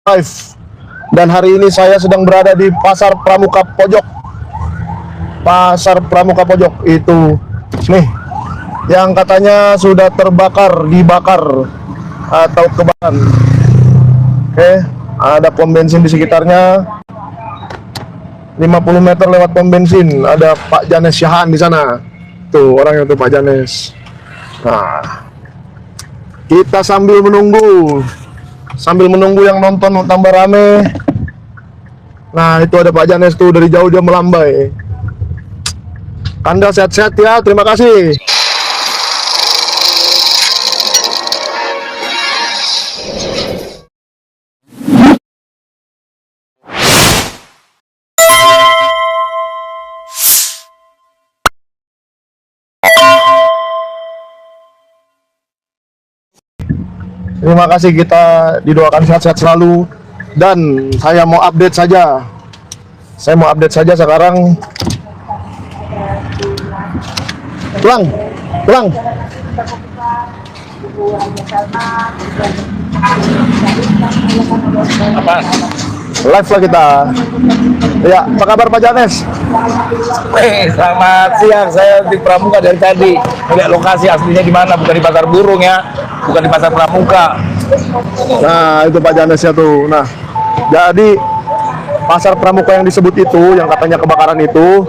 Live. Dan hari ini saya sedang berada di Pasar Pramuka Pojok. Pasar Pramuka Pojok itu nih yang katanya sudah dibakar atau kebakaran. Oke, ada pom bensin di sekitarnya. 50 meter lewat pom bensin ada Pak Janes Syahan di sana. Tuh orangnya tuh Pak Janes. Nah, kita sambil menunggu yang nonton tambah rame. Nah, itu ada Pak Janes tuh, dari jauh dia melambai. Anda sehat-sehat ya, terima kasih. Terima kasih, kita didoakan sehat-sehat selalu. Dan saya mau update saja. Sekarang. Pulang. Apa? Live lah kita. Ya, apa kabar Pak Janes? Selamat siang, saya di Pramuka dari tadi. Lihat lokasi aslinya di mana, bukan di Pasar Burung ya, bukan di Pasar Pramuka. Nah, itu Pak Janes ya tuh. Nah, jadi Pasar Pramuka yang disebut itu, yang katanya kebakaran itu,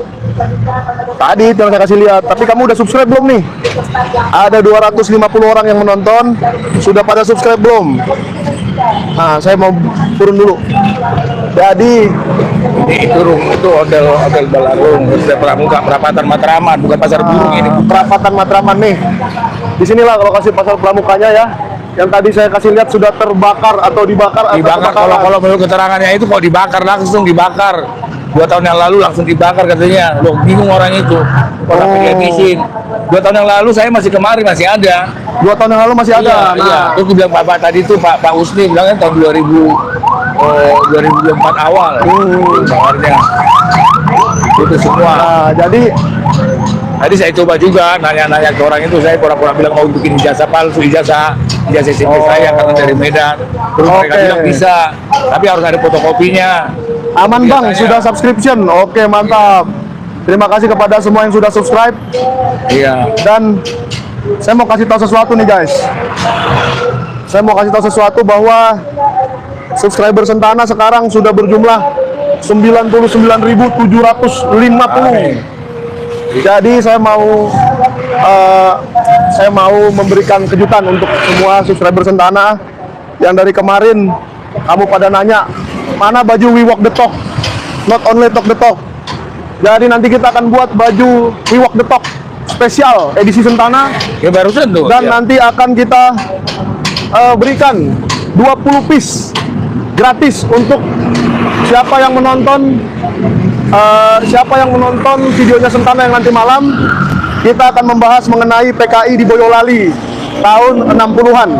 tadi itu yang saya kasih lihat. Tapi kamu udah subscribe belum nih? Ada 250 orang yang menonton. Sudah pada subscribe belum? Nah, saya mau turun dulu. Jadi itu hotel Balarung, hotel Pramuka, Perapatan Matraman, bukan Pasar Burung ini. Perapatan Matraman nih. Disinilah lokasi Pasar Pramukanya ya. Yang tadi saya kasih lihat sudah terbakar atau dibakar. Kalau menurut keterangannya itu kalau dibakar langsung dibakar. 2 tahun yang lalu langsung dibakar katanya. Loh, bingung orang itu. Orang dihabisin. 2 tahun yang lalu saya masih kemari, masih ada. 2 tahun yang lalu masih ada. Iya. Terus bilang Bapak tadi itu Pak Usni bilangnya tahun 2004 awal. Bakarnya. Itu semua. Nah, jadi tadi saya coba juga nanya-nanya ke orang itu, saya pura-pura bilang mau bikin ijazah palsu, ijazah SMP saya karena dari Medan. Terus mereka bilang bisa, tapi harus ada fotokopinya. aman Bang, sudah subscription. Oke, mantap. Terima kasih kepada semua yang sudah subscribe. Iya. Dan saya mau kasih tahu sesuatu nih guys. Saya mau kasih tahu sesuatu bahwa subscriber Sentana sekarang sudah berjumlah 99.750. Jadi saya mau memberikan kejutan untuk semua subscriber Sentana yang dari kemarin kamu pada nanya mana baju We Walk the Talk, not only talk the talk. Jadi nanti kita akan buat baju We Walk the Talk spesial edisi Sentana. Ya barusan tuh. Dan nanti akan kita berikan 20 piece gratis untuk siapa yang menonton videonya Sentana yang nanti malam. Kita akan membahas mengenai PKI di Boyolali tahun 60-an.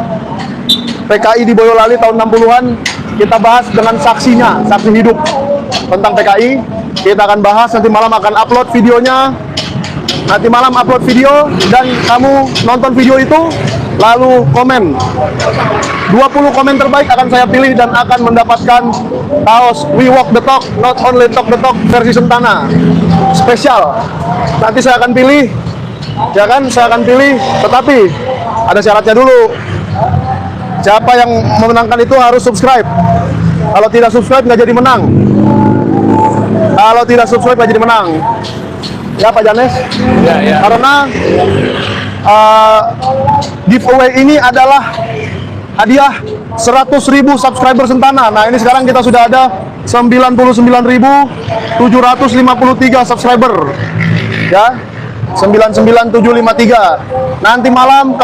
PKI di Boyolali tahun 60-an, kita bahas dengan saksinya, saksi hidup tentang PKI. Kita akan bahas, nanti malam akan upload videonya. Nanti malam upload video dan kamu nonton video itu lalu komen. 20 komen terbaik akan saya pilih dan akan mendapatkan kaos We Walk the Talk, not only talk the talk versi Sentana spesial. Nanti saya akan pilih, ya kan? Saya akan pilih, tetapi ada syaratnya dulu. Siapa yang memenangkan itu harus subscribe. Kalau tidak subscribe nggak jadi menang. Kalau tidak subscribe nggak jadi menang. Ya Pak Janes. Ya. Karena giveaway ini adalah hadiah 100.000 subscriber Sentana. Nah, ini sekarang kita sudah ada 99.753 subscriber. Ya. 99753. Nanti malam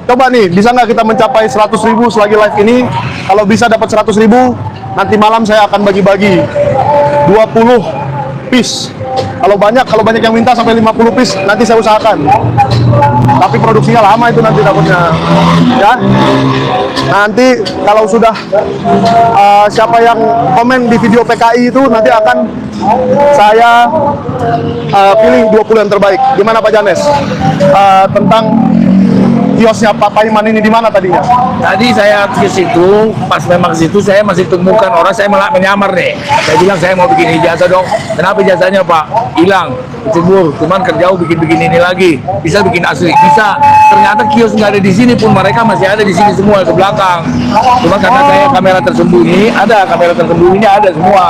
coba nih, bisa nggak kita mencapai 100.000 selagi live ini? Kalau bisa dapat 100.000, nanti malam saya akan bagi-bagi 20 piece. Kalau banyak yang minta sampai 50 piece, nanti saya usahakan. Tapi produksinya lama itu nanti dapatnya. Ya. Nanti kalau sudah siapa yang komen di video PKI itu nanti akan saya pilih 20 yang terbaik. Gimana Pak Janes? Tentang kiosnya Pak Paiman ini di mana tadinya? Tadi saya ke situ, pas memang ke situ saya masih temukan orang, saya malah menyamar nih. Saya bilang saya mau bikin ijazah dong. Kenapa ijazahnya Pak? Hilang, kecebur. Cuman kerja bikin ini lagi. Bisa bikin asli, bisa. Ternyata kios nggak ada di sini pun mereka masih ada di sini semua ke belakang. Cuma karena saya kamera tersembunyi, ada kamera tersembunyinya ada semua.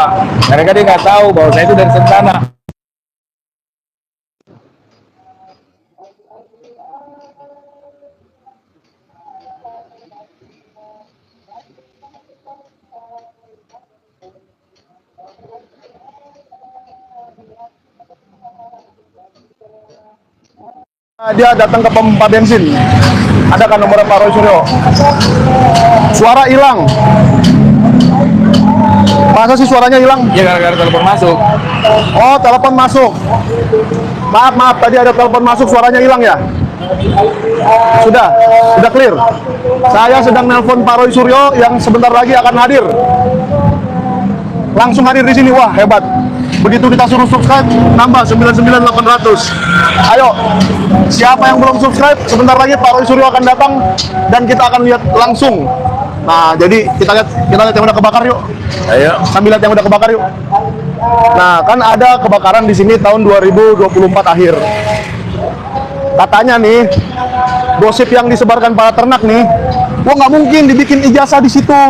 Mereka dia nggak tahu bahwa saya itu dari Sentana. Dia datang ke pompa bensin. Ada kan nomornya Pak Roy Suryo? Suara hilang. Masa sih suaranya hilang? Ya gara-gara telepon masuk. Oh, telepon masuk. Maaf, tadi ada telepon masuk, suaranya hilang ya? Sudah clear. Saya sedang nelpon Pak Roy Suryo yang sebentar lagi akan hadir. Langsung hadir di sini, wah hebat. Begitu kita suruh subscribe, nambah 99.800. Ayo, siapa yang belum subscribe, sebentar lagi Pak Roy Suryo akan datang dan kita akan lihat langsung. Nah, jadi kita lihat yang udah kebakar yuk. Ayo. Sambil lihat yang udah kebakar yuk. Nah, kan ada kebakaran di sini tahun 2024 akhir. Katanya nih, gosip yang disebarkan para ternak nih, wah nggak mungkin dibikin ijazah di situ.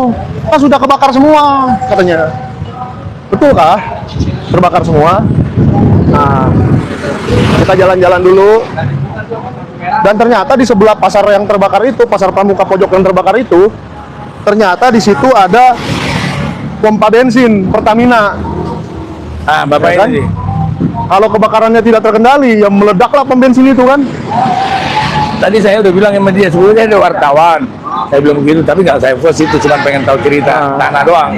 Kan sudah kebakar semua, katanya. Betul kah? Terbakar semua. Nah, kita jalan-jalan dulu. Dan ternyata di sebelah pasar yang terbakar itu, pasar Pramuka Pojok yang terbakar itu, ternyata di situ ada pompa bensin Pertamina. Ah, Bapak Ya kan? ini. Kalau kebakarannya tidak terkendali, ya meledaklah pom bensin itu kan. Tadi saya udah bilang sama dia, sebelumnya ada wartawan. Saya bilang begitu, tapi nggak saya fokus itu, cuma pengen tahu cerita tanah doang.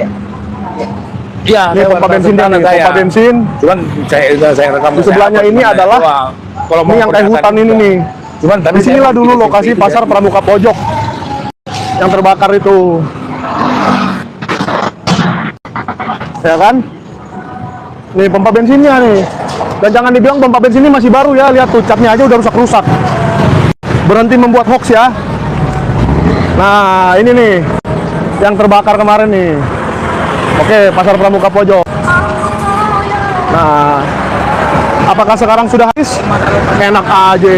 Iya, Ini pompa bensin dia nih, pompa bensin. Cuman saya rekam Di sebelahnya ini adalah kalau ini yang kayak hutan ini nih. Cuman tapi Disinilah dulu lokasi pasar Pramuka Pojok yang terbakar itu. Ya kan? Nih pompa bensinnya nih. Dan jangan dibilang pompa bensin ini masih baru ya, lihat tuh catnya aja udah rusak-rusak. Berhenti membuat hoax ya. Nah, ini nih yang terbakar kemarin nih. Oke, pasar Pramuka Pojok. Nah, apakah sekarang sudah habis? Enak aja.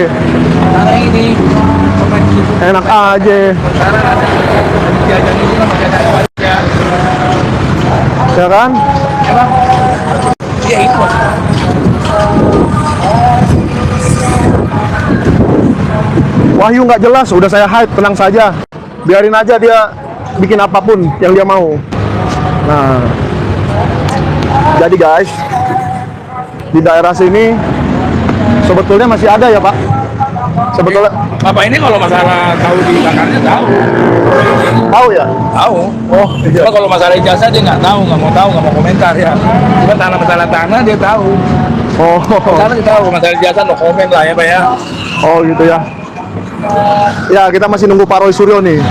Enak aja. Ya kan? Iya itu. Wahyu nggak jelas, udah saya hide, tenang saja. Biarin aja dia bikin apapun yang dia mau. Nah, jadi guys, di daerah sini sebetulnya masih ada ya Pak. Sebetulnya Bapak ini kalau masalah tahu di bakarnya tahu. tahu ya? Tahu. Oh, iya. Cuma kalau masalah ijazah dia nggak tahu, nggak mau komentar ya. Cuma masalah tanah dia tahu. Oh, Masalah dia tahu, masalah ijazah no komen lah ya Pak ya. oh gitu ya. Ya, kita masih nunggu Pak Roy Suryo nih.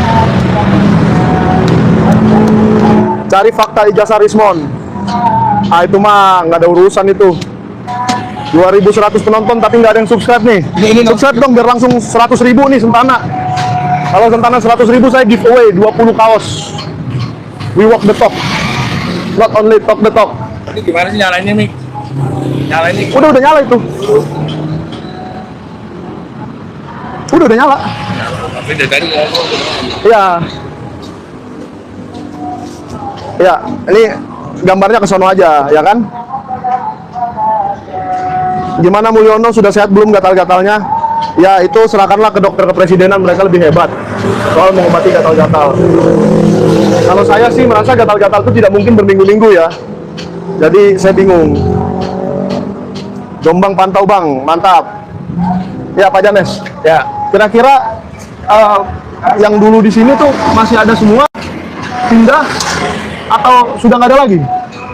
Cari fakta ijazah Rismon. Ah, itu mah nggak ada urusan itu. 2.100 penonton tapi nggak ada yang subscribe nih. Ini Subscribe dong biar langsung 100.000 nih Sentana. Kalau Sentana 100.000 saya giveaway 20 kaos. We walk the talk. Not only talk the talk. Ini gimana sih nyalainnya Mik? Nyalainnya Udah nyala itu. Udah nyala. tapi dari tadi ngomong. Iya. Ya, ini gambarnya ke sono aja, ya kan? Gimana Mulyono, sudah sehat belum gatal-gatalnya? Ya, itu serahkanlah ke dokter kepresidenan, mereka lebih hebat soal mengobati gatal-gatal. Kalau saya sih merasa gatal-gatal itu tidak mungkin berminggu-minggu ya. Jadi saya bingung. Jombang pantau Bang, mantap. Ya Pak Janes, Ya, kira-kira yang dulu di sini tuh masih ada semua, pindah atau sudah nggak ada lagi?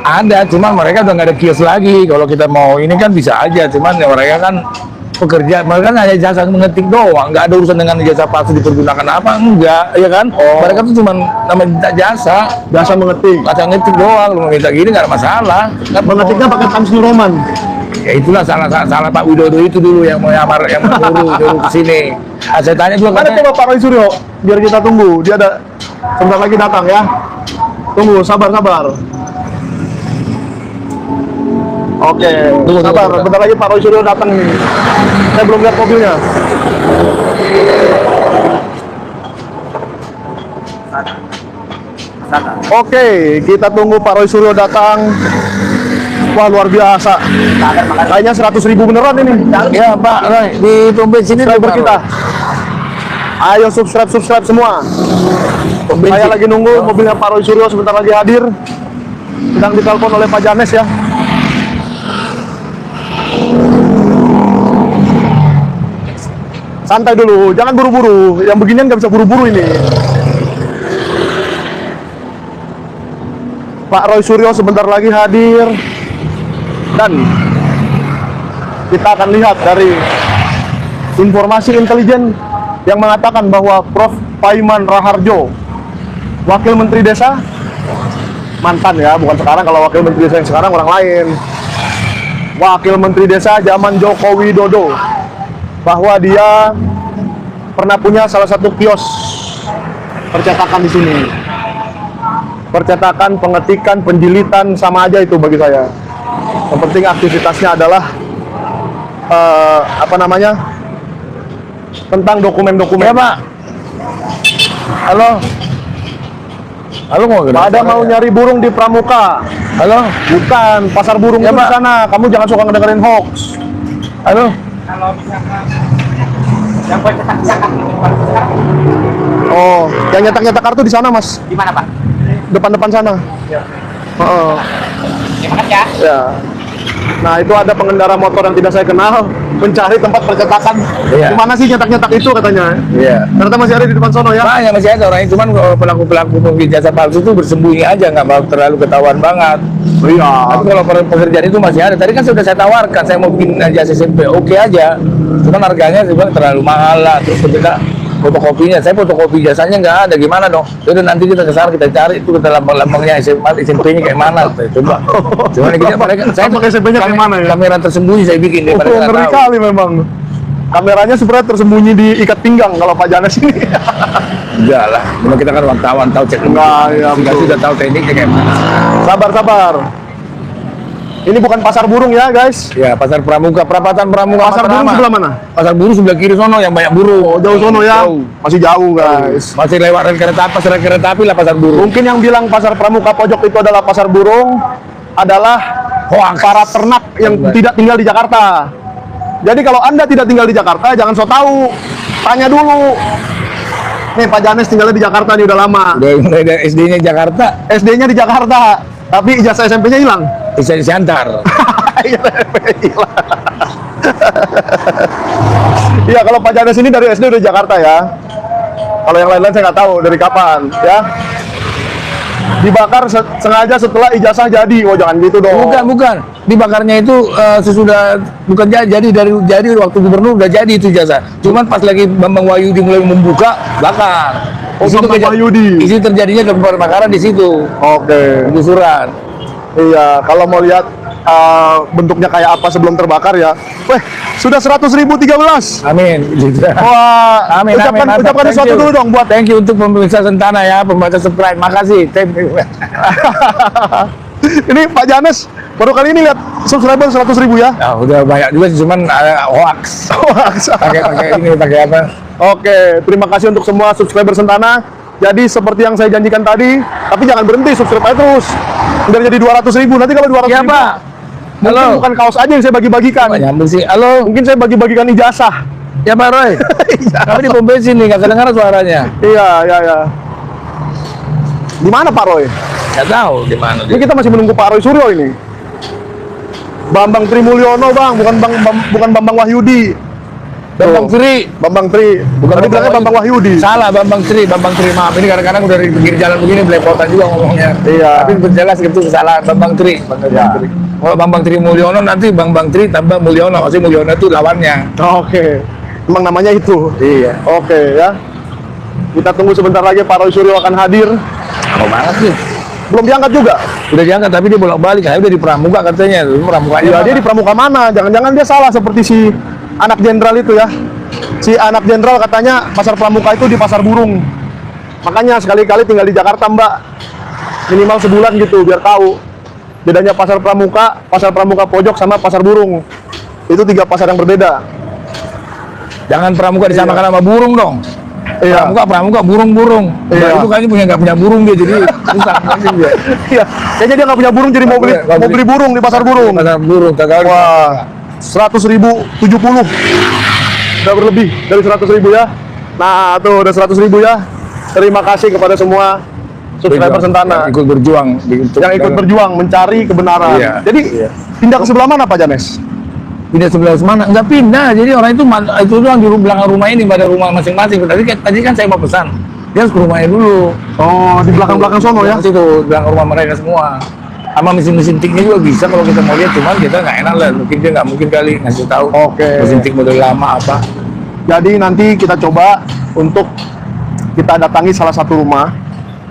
ada, cuman mereka udah nggak ada kios lagi. Kalau kita mau ini kan bisa aja, cuman ya mereka kan pekerja, mereka kan hanya jasa mengetik doang, nggak ada urusan dengan jasa palsu dipergunakan apa, enggak, ya kan? Mereka tuh cuman namanya minta jasa Biasa mengetik. ngetik doang, lu mau minta gini nggak ada masalah. Mengetiknya pakai Times New Roman. Ya itulah salah Pak Widodo itu dulu yang mau nyamar, yang menyuruh ke sini. Nah, saya tanya juga Mana katanya, coba Pak Roy Suryo? Biar kita tunggu. Dia ada sebentar lagi datang ya. Tunggu, sabar. Oke, Tunggu. sabar. Bentar lagi Pak Roy Suryo datang nih. Saya belum lihat mobilnya. Oke, kita tunggu Pak Roy Suryo datang. Wah, luar biasa. Kayaknya 100.000 beneran ini. ya Pak Roy, di pom bensin ini Subscriber Pak kita. Roy. Ayo subscribe semua. Pom bensin. Saya lagi nunggu mobilnya Pak Roy Suryo sebentar lagi hadir. Sedang ditelepon oleh Pak Janes ya. Santai dulu, jangan buru-buru. Yang beginian nggak bisa buru-buru ini. Pak Roy Suryo sebentar lagi hadir. Dan kita akan lihat dari informasi intelijen yang mengatakan bahwa Prof. Paiman Raharjo, Wakil Menteri Desa, mantan ya, bukan sekarang. Kalau Wakil Menteri Desa yang sekarang orang lain. Wakil Menteri Desa zaman Joko Widodo, bahwa dia pernah punya salah satu kios percetakan di sini. Percetakan, pengetikan, penjilitan sama aja itu bagi saya. Yang penting aktivitasnya adalah tentang dokumen-dokumen. Ya Pak. Halo. Halo mau ke Pada mau nyari burung di Pramuka. Halo. Bukan, pasar burung Ya, itu di Pak. sana. Kamu jangan suka ngedengerin hoax. Halo. Oh, yang nyetak-nyetak kartu di sana, Mas. Di mana, Pak? Depan-depan sana. Heeh. Terima kasih ya. Ya. Nah, itu ada pengendara motor yang tidak saya kenal mencari tempat percetakan. Iya. Di mana sih nyetak-nyetak itu katanya? Iya. Ternyata masih ada di depan sono ya. Banyak masih ada orangnya, cuman kalau pelaku-pelaku pembeli jasa palsu itu bersembunyi aja, nggak mau terlalu ketahuan banget. Iya. Tapi kalau pekerjaan itu masih ada. Tadi kan sudah saya tawarkan, saya mau bikin jasa SMP, oke aja. Cuman harganya saya bilang terlalu mahal lah. Terus kita fotokopinya, saya fotokopi jasanya nggak ada, gimana dong? Jadi nanti kita ke sana, kita cari itu kita lambang-lambangnya SMP-nya kayak mana? Saya coba. Cuman kita saya Lambang SMP-nya kayak mana ya? Kamera tersembunyi saya bikin deh, Oh, mereka nggak ngeri tahu. kali memang. Kameranya sebenarnya tersembunyi di ikat pinggang kalau Pak Janes ini. Enggak lah, cuma kita kan wartawan tahu cek. Enggak, ya, Sudah betul. sudah tahu tekniknya kayak mana. Sabar. Ini bukan pasar burung ya, guys. Ya, pasar Pramuka, perapatan Pramuka. Pasar burung Matraman. sebelah mana? Pasar burung sebelah kiri sono yang banyak burung. Oh, jauh sono ya. Jauh. Masih jauh, guys. Masih lewat rel kereta api, pasar kereta api lah pasar burung. Mungkin yang bilang pasar Pramuka pojok itu adalah pasar burung adalah Hoax. para ternak yang tidak tinggal di Jakarta. Jadi kalau Anda tidak tinggal di Jakarta, jangan so tahu. Tanya dulu. Nih Pak Janes tinggalnya di Jakarta nih udah lama. Udah mulai dari SD-nya Jakarta, SD-nya di Jakarta, tapi ijazah SMP-nya hilang. bisa disantar. Iya, kalau Pak Janes ini dari SD udah di Jakarta ya. Kalau yang lain-lain saya nggak tahu dari kapan ya. Dibakar sengaja setelah ijazah jadi. Oh, jangan gitu dong. Bukan. Dibakarnya itu sesudah bukan jadi waktu gubernur udah jadi itu jasa. Cuman pas lagi Bambang Wahyudi mulai membuka, bakar. Oh, Bambang Wahyudi. Isi terjadinya kebakaran di situ. Oke. Penggusuran. Iya, kalau mau lihat bentuknya kayak apa sebelum terbakar ya. Weh, sudah 100.013. Amin. Gitu. Wah, Amin. ucapkan Thank sesuatu you. dulu dong buat Thank you untuk pemirsa Sentana ya, pembaca subscribe. Makasih. Thank you. ini Pak Janes baru kali ini lihat subscriber 100.000 ya. Nah, udah banyak juga sih, cuman hoax. pakai apa? Oke, terima kasih untuk semua subscriber Sentana. Jadi seperti yang saya janjikan tadi, tapi jangan berhenti, subscribe aja terus. Biar jadi 200.000. Nanti kalau 200.000, Ya Pak. mungkin Halo. bukan kaos aja yang saya bagi-bagikan. Kok nyambung sih? Halo. Mungkin saya bagi-bagikan ijazah. Ya Pak Roy. Kami di pom bensin nih, nggak kedengaran suaranya. Iya. Di mana Pak Roy? Nggak tahu di mana Ini dia. kita masih menunggu Pak Roy Suryo ini. Bambang Trimulyono, Bang, bukan Bambang Wahyudi. Bambang Tri. Bambang Tri. Tadi bilangnya Bambang Wahyudi. Salah, Bambang Tri. Maaf, ini kadang-kadang udah di pinggir jalan begini belepotan juga ngomongnya. Iya. Tapi jelas itu kesalahan Bambang Tri. Ya. Kalau Bambang Tri Mulyono nanti Bambang Tri tambah Mulyono. Maksudnya Mulyono itu lawannya. Oke. Emang namanya itu. Iya. Oke ya. Kita tunggu sebentar lagi Pak Roy Suryo akan hadir. Lama banget sih. Belum diangkat juga. Udah diangkat tapi dia bolak-balik. Saya udah di Pramuka katanya. Pramukanya Ya, mana? dia di Pramuka mana? Jangan-jangan dia salah seperti si anak jenderal itu ya. Si anak jenderal katanya pasar Pramuka itu di Pasar Burung. Makanya sekali-kali tinggal di Jakarta, Mbak. Minimal sebulan gitu biar tahu bedanya pasar Pramuka pojok sama Pasar Burung. Itu 3 pasar yang berbeda. Jangan Pramuka disamakan sama burung dong. Iya. Pramuka burung-burung. Iya. Itu kayaknya nggak punya burung dia jadi susah. Iya, kayaknya dia nggak punya burung jadi mau beli burung di Pasar Burung. Pasar burung kagak. Wah, 100.070 udah berlebih dari 100.000 ya. Nah, tuh udah 100.000 ya. Terima kasih kepada semua subscriber Sentana Yang ikut berjuang yang ikut berjuang mencari kebenaran. Iya. Jadi pindah ke sebelah mana Pak Janes? pindah sebelah mana? Enggak pindah. Jadi orang itu doang di belakang rumah ini pada rumah masing-masing. Tadi kan saya mau pesan. Dia harus ke rumahnya dulu. Oh, di belakang-belakang sono ya? Itu belakang rumah mereka semua. Sama mesin-mesin tiknya juga bisa kalau kita mau lihat, cuman kita nggak enak lah. Mungkin dia nggak mungkin kali ngasih tahu. Oke. Mesin tik model lama apa. Jadi nanti kita coba untuk kita datangi salah satu rumah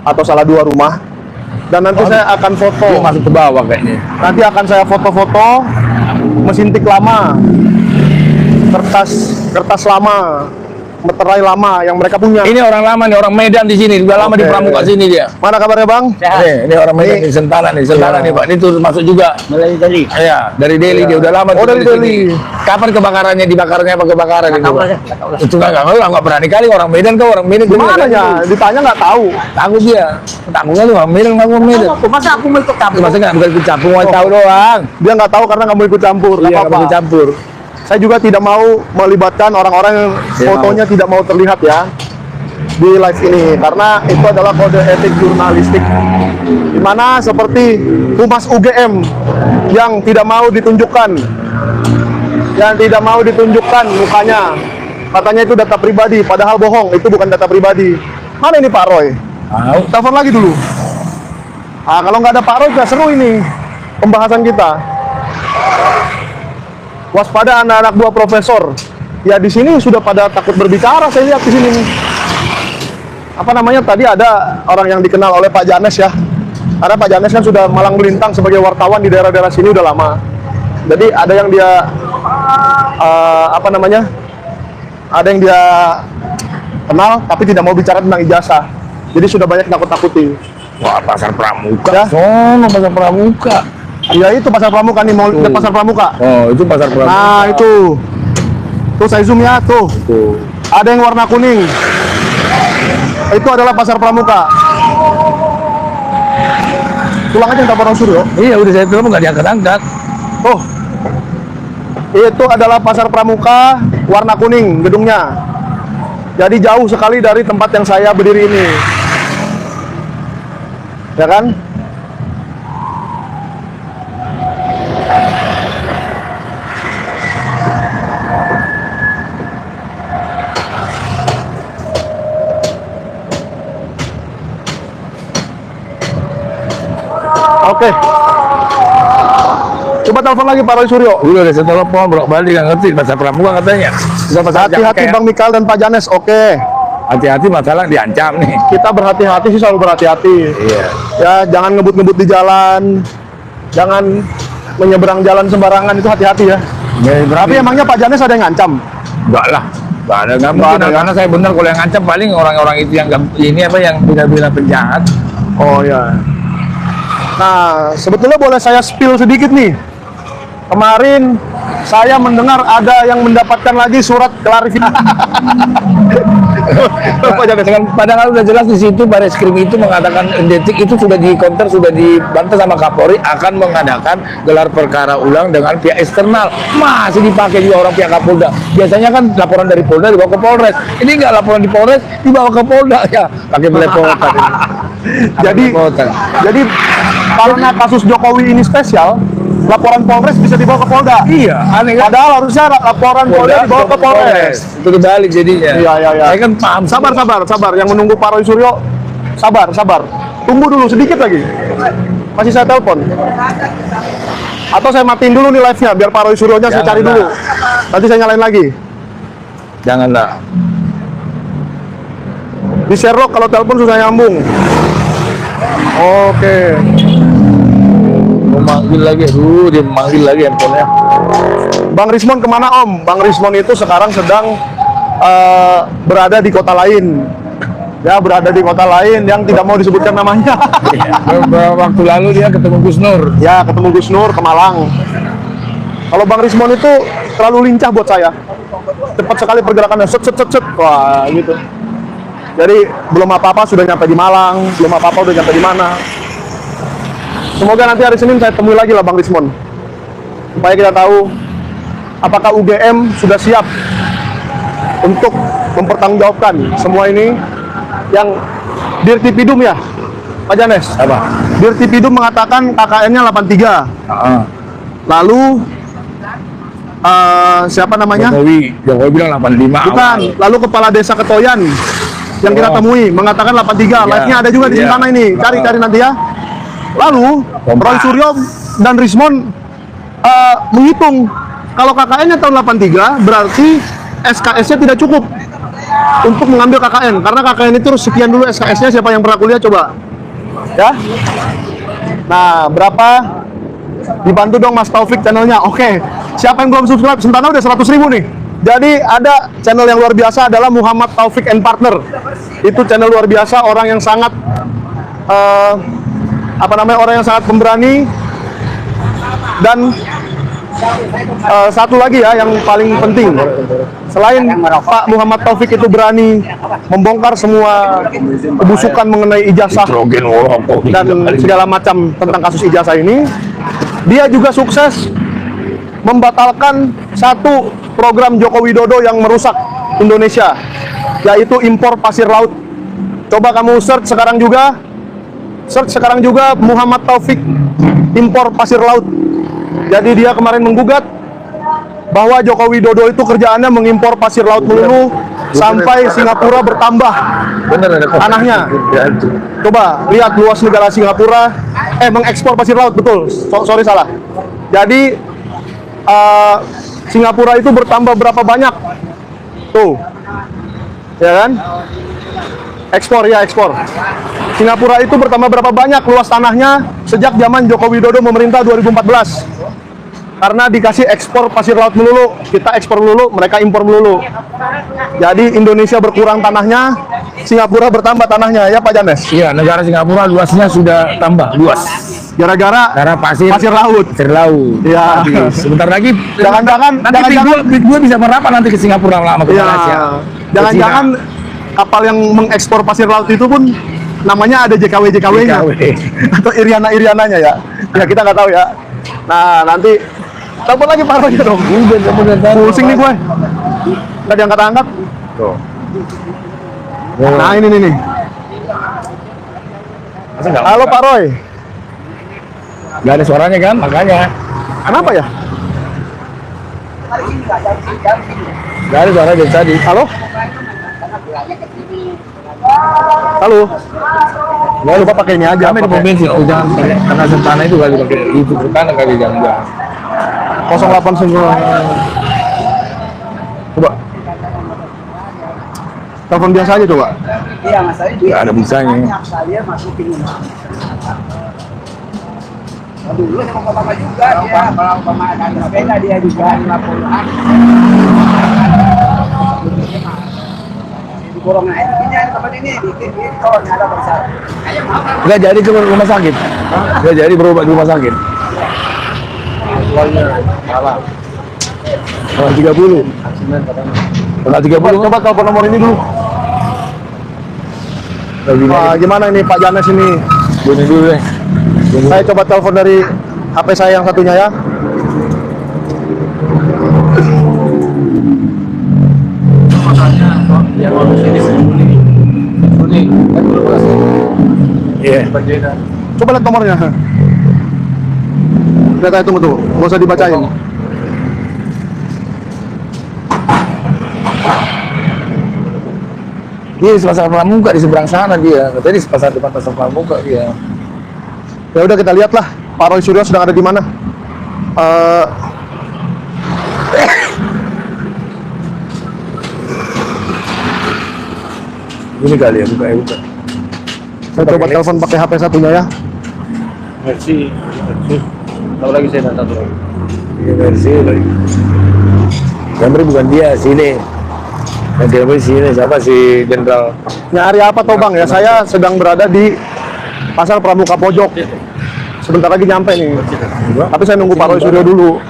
atau salah 2 rumah dan nanti saya akan foto. Dia masuk ke bawah kayaknya. Nanti akan saya foto-foto mesin tik lama, kertas lama, meterai lama yang mereka punya. Ini orang lama nih, orang Medan di sini. Udah lama di Oke. Pramuka sini dia. Mana kabarnya Bang? Ini orang Medan Ini- di Sentana Iya. nih Pak. Ini tuh masuk juga. Mulai dari Iya, dari Delhi dia udah lama. Oh, tinggal dari di sini. Delhi. Kapan kebakarannya? Dibakarnya apa kebakaran itu? tahu Pak? lah, nggak tahu lah. Itu nggak berani kali orang Medan kau orang Medan. Gimana ya? Ditanya nggak tahu. Takut dia. Takut kali orang Medan nggak mau Medan. Aku masa aku mau ikut campur? Masa nggak bukan ikut campur, mau tahu doang. Dia nggak tahu karena nggak mau ikut campur. Nggak Iya, nggak apa-apa. mau campur. Saya juga tidak mau melibatkan orang-orang yang Tidak fotonya tidak mau terlihat ya di live ini karena itu adalah kode etik jurnalistik. Dimana seperti Humas UGM yang tidak mau ditunjukkan, mukanya. Katanya itu data pribadi, padahal bohong, itu bukan data pribadi. Mana ini Pak Roy? Tahu. Telepon lagi dulu. Ah, kalau nggak ada Pak Roy, nggak seru ini pembahasan kita. Waspada anak-anak buah profesor. Ya di sini sudah pada takut berbicara, saya lihat di sini nih. Apa namanya tadi ada orang yang dikenal oleh Pak Janes ya. Karena Pak Janes kan sudah malang melintang sebagai wartawan di daerah-daerah sini udah lama. Jadi ada yang dia apa namanya? Ada yang dia kenal tapi tidak mau bicara tentang ijazah. Jadi sudah banyak takut-takuti. Wah, pasar Pramuka. Ya. Sono pasar Pramuka. Ya itu pasar Pramuka nih, mau lihat pasar Pramuka. Oh, itu pasar Pramuka. Nah itu. Tuh saya zoom ya, tuh. Tuh. Ada yang warna kuning. Itu adalah pasar Pramuka. Pulang aja minta Pak Suryo. Iya, udah saya telepon nggak diangkat-angkat. Oh, itu adalah pasar Pramuka warna kuning gedungnya. Jadi jauh sekali dari tempat yang saya berdiri ini. Ya kan? Oke. Coba telepon lagi Pak Roy Suryo. Udah saya telepon bolak-balik nggak ngerti pasar Pramuka katanya. Sudah pasar Hati-hati Jangkek. Bang Mikal dan Pak Janes. Oke. Hati-hati masalah diancam nih. Kita berhati-hati sih, selalu berhati-hati. Iya. Ya, jangan ngebut-ngebut di jalan. Jangan menyeberang jalan sembarangan, itu hati-hati ya. Tapi emangnya Pak Janes ada yang ngancam? Enggak lah. Enggak ada, nggak Nggak mungkin ada, ya? karena saya benar kalau yang ngancam paling orang-orang itu yang ini apa yang bilang penjahat. Oh ya. Nah, sebetulnya boleh saya spill sedikit nih. Kemarin saya mendengar ada yang mendapatkan lagi surat klarifikasi. Pak Janes. Dengan padahal udah jelas di situ Baris Krim itu mengatakan Detik itu sudah dikonter, sudah dibantah sama Kapolri akan mengadakan gelar perkara ulang dengan pihak eksternal. Masih dipakai juga orang pihak Kapolda. Biasanya kan laporan dari Polda dibawa ke Polres. Ini enggak, laporan di Polres dibawa ke Polda ya. Pakai belepotan. Jadi karena kasus Jokowi ini spesial, laporan Polres bisa dibawa ke Polda. Iya, aneh kan? Padahal harusnya laporan Polda dibawa ke Polres. Itu kebalik jadinya. Iya. Saya kan paham. Sabar. Yang menunggu Pak Roy Suryo, sabar. Tunggu dulu sedikit lagi. Masih saya telepon. Atau saya matiin dulu nih live-nya, biar Pak Roy Suryo-nya saya cari Janganlah. dulu. Nanti saya nyalain lagi. Janganlah. Di Sherlock kalau telepon susah nyambung. Oke. Memanggil lagi, dia memanggil lagi handphonenya. Bang Rismon kemana Om? Bang Rismon itu sekarang sedang berada di kota lain. Ya, berada di kota lain yang tidak mau disebutkan namanya. Beberapa waktu lalu dia ketemu Gus Nur. Ya, ketemu Gus Nur ke Malang. Kalau Bang Rismon itu terlalu lincah buat saya. Cepat sekali pergerakannya, set. Wah, gitu. Jadi belum apa-apa sudah nyampe di Malang, belum apa-apa udah nyampe di mana. Semoga nanti hari Senin saya temui lagi lah Bang Rismon. Supaya kita tahu apakah UGM sudah siap untuk mempertanggungjawabkan semua ini yang Dirtipidum ya, Pak Janes. Apa? Dirtipidum mengatakan KKN-nya 83. Lalu siapa namanya? Jokowi bilang 85. Bukan, lalu kepala desa Ketoyan yang kita temui mengatakan 83. Live-nya ada juga di sini sana ini. Cari nanti ya. Lalu Roy Suryo dan Rismon menghitung kalau KKN-nya tahun 83 berarti SKS-nya tidak cukup untuk mengambil KKN karena KKN itu sekian dulu SKS-nya. Siapa yang pernah kuliah coba ya. Nah, berapa? Dibantu dong Mas Taufik channelnya. Oke. Siapa yang belum subscribe? Sentana udah 100.000 nih. Jadi ada channel yang luar biasa adalah Muhammad Taufik and Partner. Itu channel luar biasa, orang yang sangat orang yang sangat pemberani. Dan satu lagi ya yang paling penting, selain Pak Muhammad Taufik itu berani membongkar semua kebusukan mengenai ijazah dan segala macam tentang kasus ijazah ini, dia juga sukses membatalkan satu program Joko Widodo yang merusak Indonesia, yaitu impor pasir laut. Coba kamu search sekarang juga Muhammad Taufik impor pasir laut. Jadi dia kemarin menggugat bahwa Joko Widodo itu kerjaannya mengimpor pasir laut melulu sampai Singapura bertambah tanahnya. Coba lihat luas negara Singapura, mengekspor pasir laut, betul. Sorry salah. Jadi Singapura itu bertambah berapa banyak? Tuh. Ya kan? Ekspor. Singapura itu bertambah berapa banyak luas tanahnya sejak zaman Joko Widodo memerintah 2014. Karena dikasih ekspor pasir laut melulu, kita ekspor melulu, mereka impor melulu. Jadi Indonesia berkurang tanahnya, Singapura bertambah tanahnya, ya Pak Janes? Iya, negara Singapura luasnya sudah tambah luas. Gara-gara pasir laut. Iya. Sebentar lagi, Jangan-jangan duit gue bisa merapat nanti ke Singapura lama ke Malaysia. Jangan-jangan kapal yang mengekspor pasir laut itu pun namanya ada JKW-nya atau Iriana-nya ya. Ya kita nggak tahu ya. Nah nanti telepon lagi Pak Roy dong. Pusing nih gue. Nggak diangkat-angkat. Nah ini nih. Halo Pak Roy. Gak ada suaranya kan, makanya. Kenapa ya? Gak ada suara dari tadi. Halo? Halo? Nggak lupa pakai ini aja. Kami di pom bensin, jangan pakai karena Sentana itu kali pakai itu Sentana kali jangan. 08 semua. Coba. Telepon biasa aja coba. Iya, masalahnya Nggak ada bisanya. Saya masukin. Dulu sama bapak juga dia, kalau bapak ada sepeda dia juga 50-an. Di borongan aja bikinnya tempat ini, bikin ton ada besar. Nggak jadi ke rumah sakit. Nggak jadi berobat di rumah sakit. Salah. Tanggal 30. Tanggal 30. Coba telepon nomor ini dulu. Gimana ini Pak Janes ini? Ini dulu deh. Saya coba telepon dari HP saya yang satunya ya. Iya. Coba lihat nomornya. Lihat aja, tunggu, nggak usah dibacain. Dia di pasar Pramuka di seberang sana dia. Katanya di pasar depan pasar Pramuka dia. Ya udah kita lihatlah Pak Roy Suryo sedang ada di mana. Ini kali ya, buka. Saya coba telepon pakai HP satunya ya. Merci. Tahu lagi saya dan satu lagi. Iya, merci lagi. Jamri bukan dia, sini. Yang Jamri sini siapa si Jenderal? Nyari apa toh bang ya? Saya sedang berada di Pasar Pramuka Pojok. Sebentar lagi nyampe nih. Tapi saya nunggu Pak Roy Suryo dulu.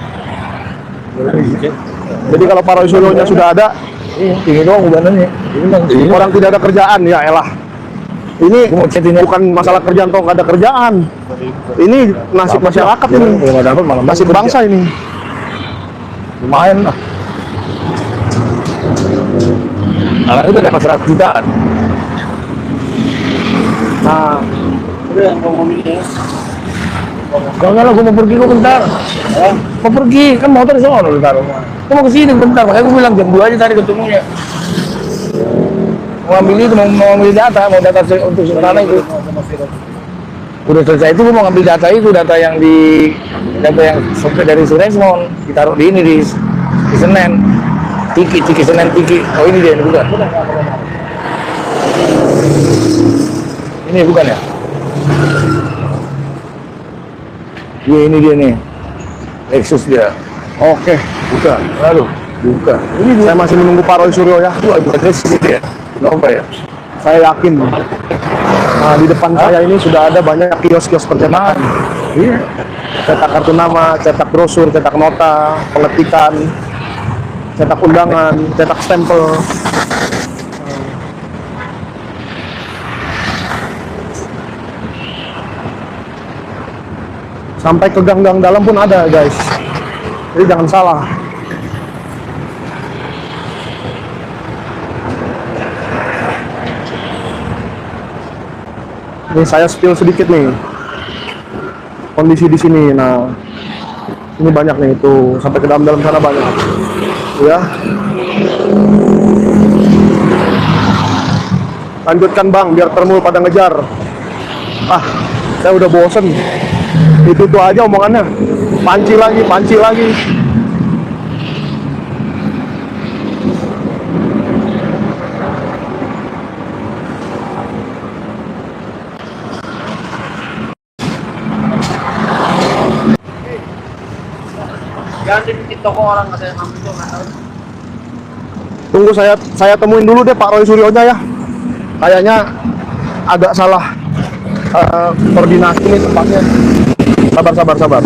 Jadi kalau Pak Roy Suryo-nya sudah ada, Ini doang udanannya. Ini orang tidak ada kerjaan ya elah. Ini mau chat ini. bukan masalah kerjaan atau nggak ada kerjaan. Ini nasib masyarakat ini. Kalau nggak dapat malam Nasib bangsa ini. lumayan lah. Anak itu dapat 100 jutaan. Nah, Jangan lah, gue mau pergi, gue bentar. Mau pergi, kan motor di sana bentar. Gue mau kesini bentar, makanya gue bilang jam 2 aja tadi ketemunya. Mau ambil itu, mau ambil data, mau data untuk sementara itu. Udah selesai itu, gue mau ngambil data itu, data yang sampai dari Surensmon, ditaruh di ini di Senen. Tiki Senen Tiki. Oh ini dia, ini bukan. Ini bukan ya? Iya ini dia nih, Lexus dia. oke. Bukan, aduh, bukan. Ini dia. Saya masih menunggu Pak Roy Suryo ya. Itu address ini dia. Kenapa ya? Saya yakin. Nah, di depan saya ini sudah ada banyak kios-kios percetakan. Iya. Cetak kartu nama, cetak brosur, cetak nota, pengetikan, cetak undangan, cetak stempel. Sampai ke gang-gang dalam pun ada, guys. Jadi jangan salah. Ini saya spill sedikit nih kondisi di sini. Nah, ini banyak nih itu sampai ke dalam sana banyak. Ya. Lanjutkan bang, biar termul pada ngejar. Ah, saya udah bosen. Itu aja omongannya. Panci lagi. Jangan di toko orang nggak saya ngambil itu nggak tahu. Tunggu saya temuin dulu deh Pak Roy Suryo-nya ya. Kayaknya agak salah koordinasi nih tempatnya. Sabar.